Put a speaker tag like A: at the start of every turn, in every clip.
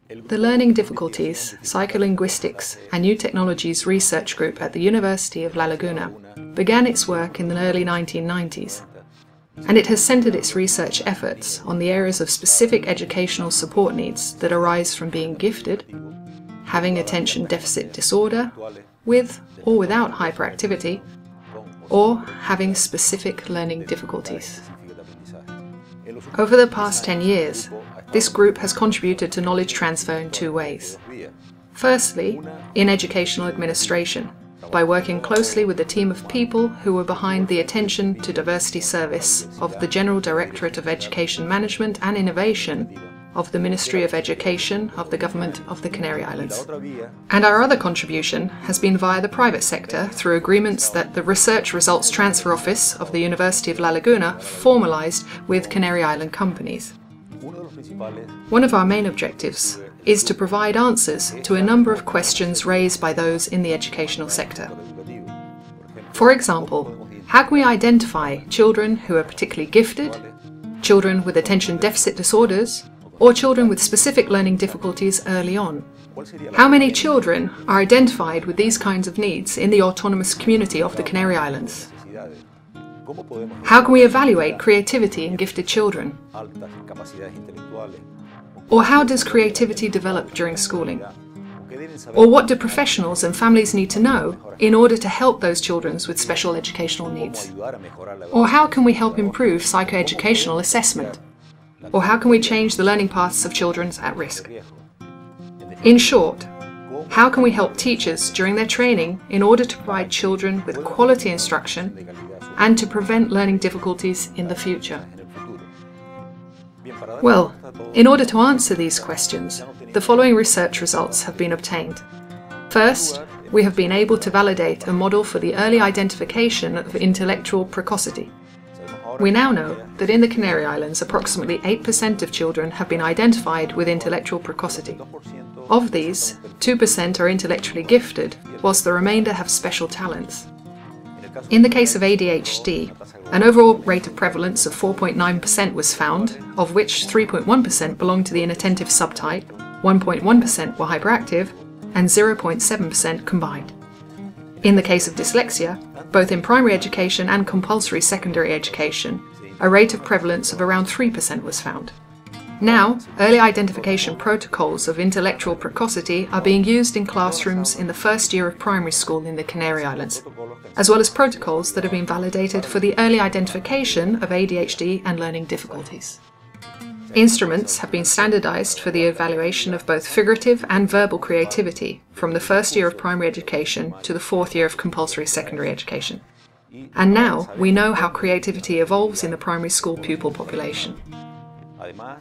A: The Learning Difficulties, Psycholinguistics and New Technologies research group at the University of La Laguna began its work in the early 1990s, and it has centered its research efforts on the areas of specific educational support needs that arise from being gifted, having attention deficit disorder, with or without hyperactivity, or having specific learning difficulties. Over the past 10 years, this group has contributed to knowledge transfer in two ways. Firstly, in educational administration, by working closely with a team of people who were behind the Attention to Diversity Service of the General Directorate of Education Management and Innovation of the Ministry of Education of the Government of the Canary Islands. And our other contribution has been via the private sector through agreements that the Research Results Transfer Office of the University of La Laguna formalized with Canary Island companies. One of our main objectives is to provide answers to a number of questions raised by those in the educational sector. For example, how can we identify children who are particularly gifted, children with attention deficit disorders, or children with specific learning difficulties early on? How many children are identified with these kinds of needs in the autonomous community of the Canary Islands? How can we evaluate creativity in gifted children? Or how does creativity develop during schooling? Or what do professionals and families need to know in order to help those children with special educational needs? Or how can we help improve psychoeducational assessment? Or how can we change the learning paths of children at risk? In short, how can we help teachers during their training in order to provide children with quality instruction and to prevent learning difficulties in the future? Well, in order to answer these questions, the following research results have been obtained. First, we have been able to validate a model for the early identification of intellectual precocity. We now know that in the Canary Islands, approximately 8% of children have been identified with intellectual precocity. Of these, 2% are intellectually gifted, whilst the remainder have special talents. In the case of ADHD, an overall rate of prevalence of 4.9% was found, of which 3.1% belonged to the inattentive subtype, 1.1% were hyperactive, and 0.7% combined. In the case of dyslexia, both in primary education and compulsory secondary education, a rate of prevalence of around 3% was found. Now, early identification protocols of intellectual precocity are being used in classrooms in the first year of primary school in the Canary Islands, as well as protocols that have been validated for the early identification of ADHD and learning difficulties. Instruments have been standardized for the evaluation of both figurative and verbal creativity from the first year of primary education to the fourth year of compulsory secondary education. And now we know how creativity evolves in the primary school pupil population.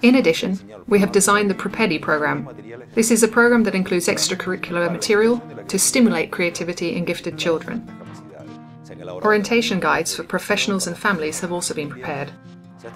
A: In addition, we have designed the PROPEDI program. This is a program that includes extracurricular material to stimulate creativity in gifted children. Orientation guides for professionals and families have also been prepared.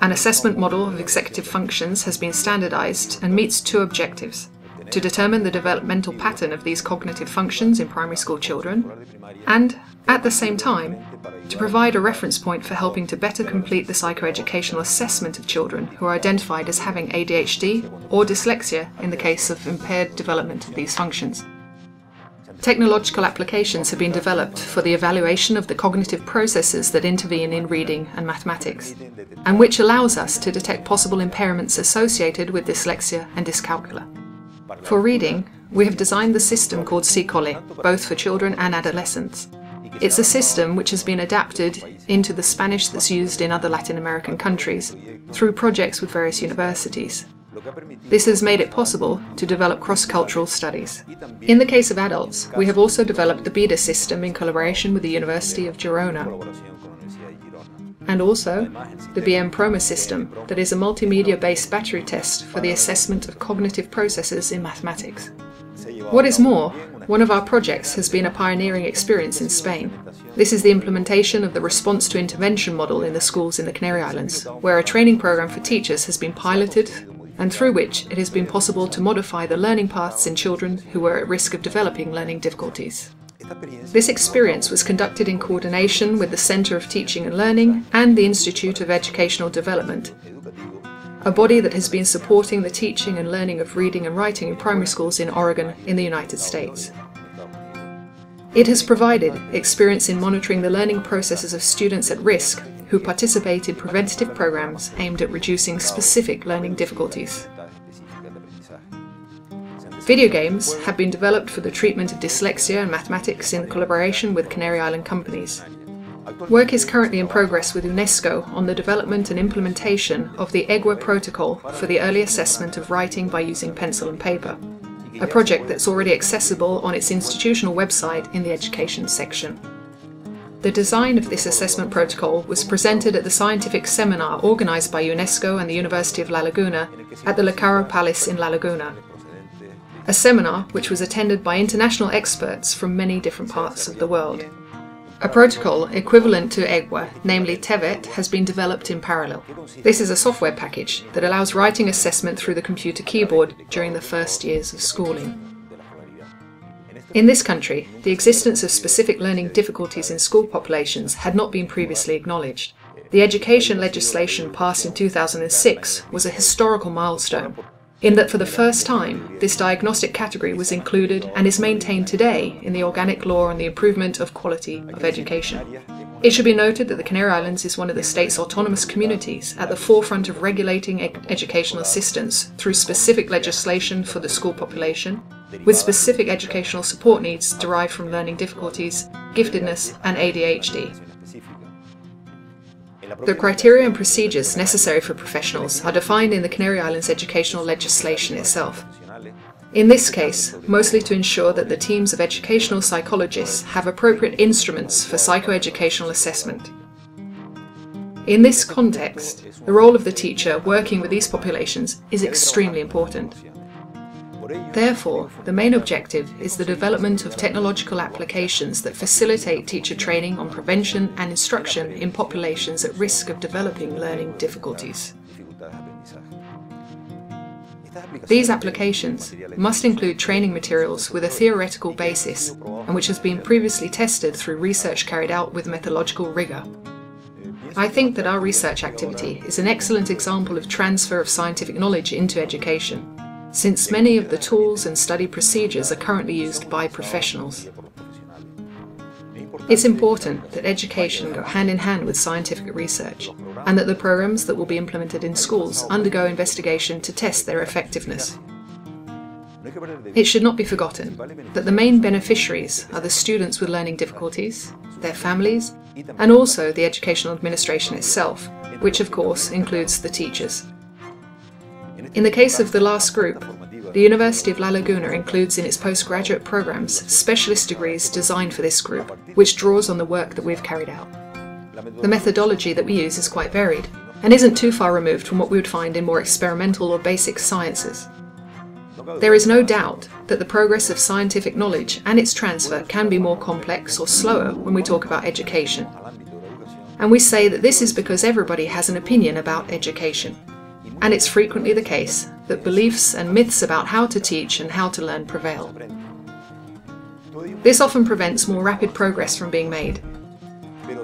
A: An assessment model of executive functions has been standardized and meets two objectives: to determine the developmental pattern of these cognitive functions in primary school children, and, at the same time, to provide a reference point for helping to better complete the psychoeducational assessment of children who are identified as having ADHD or dyslexia in the case of impaired development of these functions. Technological applications have been developed for the evaluation of the cognitive processes that intervene in reading and mathematics, and which allows us to detect possible impairments associated with dyslexia and dyscalculia. For reading, we have designed the system called Psycholinguistics, both for children and adolescents. It's a system which has been adapted into the Spanish that's used in other Latin American countries through projects with various universities. This has made it possible to develop cross-cultural studies. In the case of adults, we have also developed the BEDA system in collaboration with the University of Girona, and also the BM-Proma system, that is a multimedia-based battery test for the assessment of cognitive processes in mathematics. What is more, one of our projects has been a pioneering experience in Spain. This is the implementation of the response to intervention model in the schools in the Canary Islands, where a training program for teachers has been piloted and through which it has been possible to modify the learning paths in children who were at risk of developing learning difficulties. This experience was conducted in coordination with the Centre of Teaching and Learning and the Institute of Educational Development, a body that has been supporting the teaching and learning of reading and writing in primary schools in Oregon in the United States. It has provided experience in monitoring the learning processes of students at risk who participate in preventative programs aimed at reducing specific learning difficulties. Video games have been developed for the treatment of dyslexia and mathematics in collaboration with Canary Island companies. Work is currently in progress with UNESCO on the development and implementation of the XXI protocol for the early assessment of writing by using pencil and paper, a project that's already accessible on its institutional website in the education section. The design of this assessment protocol was presented at the scientific seminar organised by UNESCO and the University of La Laguna at the Le Caro Palace in La Laguna, a seminar which was attended by international experts from many different parts of the world. A protocol equivalent to XXI, namely TEVET, has been developed in parallel. This is a software package that allows writing assessment through the computer keyboard during the first years of schooling. In this country, the existence of specific learning difficulties in school populations had not been previously acknowledged. The education legislation passed in 2006 was a historical milestone, in that for the first time, this diagnostic category was included and is maintained today in the Organic Law on the Improvement of Quality of Education. It should be noted that the Canary Islands is one of the state's autonomous communities at the forefront of regulating educational assistance through specific legislation for the school population, with specific educational support needs derived from learning difficulties, giftedness, and ADHD. The criteria and procedures necessary for professionals are defined in the Canary Islands educational legislation itself. In this case, mostly to ensure that the teams of educational psychologists have appropriate instruments for psychoeducational assessment. In this context, the role of the teacher working with these populations is extremely important. Therefore, the main objective is the development of technological applications that facilitate teacher training on prevention and instruction in populations at risk of developing learning difficulties. These applications must include training materials with a theoretical basis and which has been previously tested through research carried out with methodological rigour. I think that our research activity is an excellent example of transfer of scientific knowledge into education, since many of the tools and study procedures are currently used by professionals. It's important that education go hand in hand with scientific research, and that the programs that will be implemented in schools undergo investigation to test their effectiveness. It should not be forgotten that the main beneficiaries are the students with learning difficulties, their families, and also the educational administration itself, which of course includes the teachers. In the case of the last group, the University of La Laguna includes in its postgraduate programs specialist degrees designed for this group, which draws on the work that we've carried out. The methodology that we use is quite varied, and isn't too far removed from what we would find in more experimental or basic sciences. There is no doubt that the progress of scientific knowledge and its transfer can be more complex or slower when we talk about education. And we say that this is because everybody has an opinion about education. And it's frequently the case that beliefs and myths about how to teach and how to learn prevail. This often prevents more rapid progress from being made.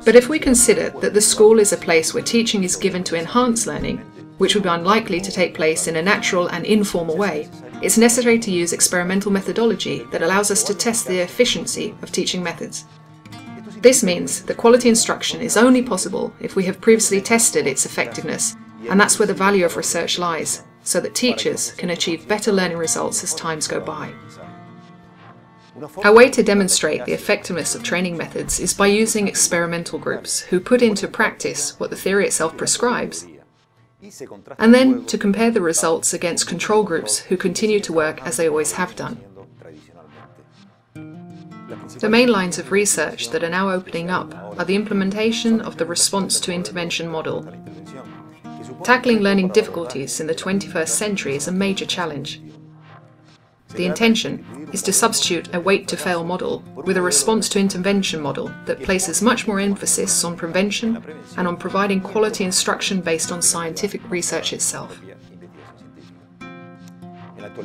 A: But if we consider that the school is a place where teaching is given to enhance learning, which would be unlikely to take place in a natural and informal way, it's necessary to use experimental methodology that allows us to test the efficiency of teaching methods. This means that quality instruction is only possible if we have previously tested its effectiveness, and that's where the value of research lies, so that teachers can achieve better learning results as times go by. A way to demonstrate the effectiveness of training methods is by using experimental groups who put into practice what the theory itself prescribes, and then to compare the results against control groups who continue to work as they always have done. The main lines of research that are now opening up are the implementation of the response to intervention model. Tackling learning difficulties in the 21st century is a major challenge. The intention is to substitute a wait-to-fail model with a response-to-intervention model that places much more emphasis on prevention and on providing quality instruction based on scientific research itself.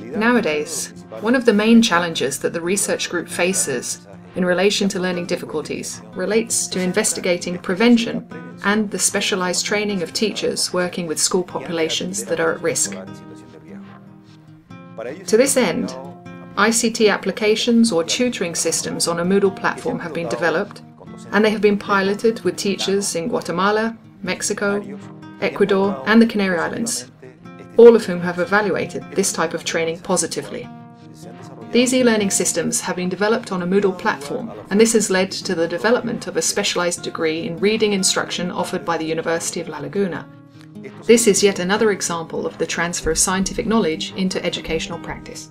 A: Nowadays, one of the main challenges that the research group faces in relation to learning difficulties relates to investigating prevention and the specialized training of teachers working with school populations that are at risk. To this end, ICT applications or tutoring systems on a Moodle platform have been developed, and they have been piloted with teachers in Guatemala, Mexico, Ecuador, and the Canary Islands, all of whom have evaluated this type of training positively. These e-learning systems have been developed on a Moodle platform, and this has led to the development of a specialized degree in reading instruction offered by the University of La Laguna. This is yet another example of the transfer of scientific knowledge into educational practice.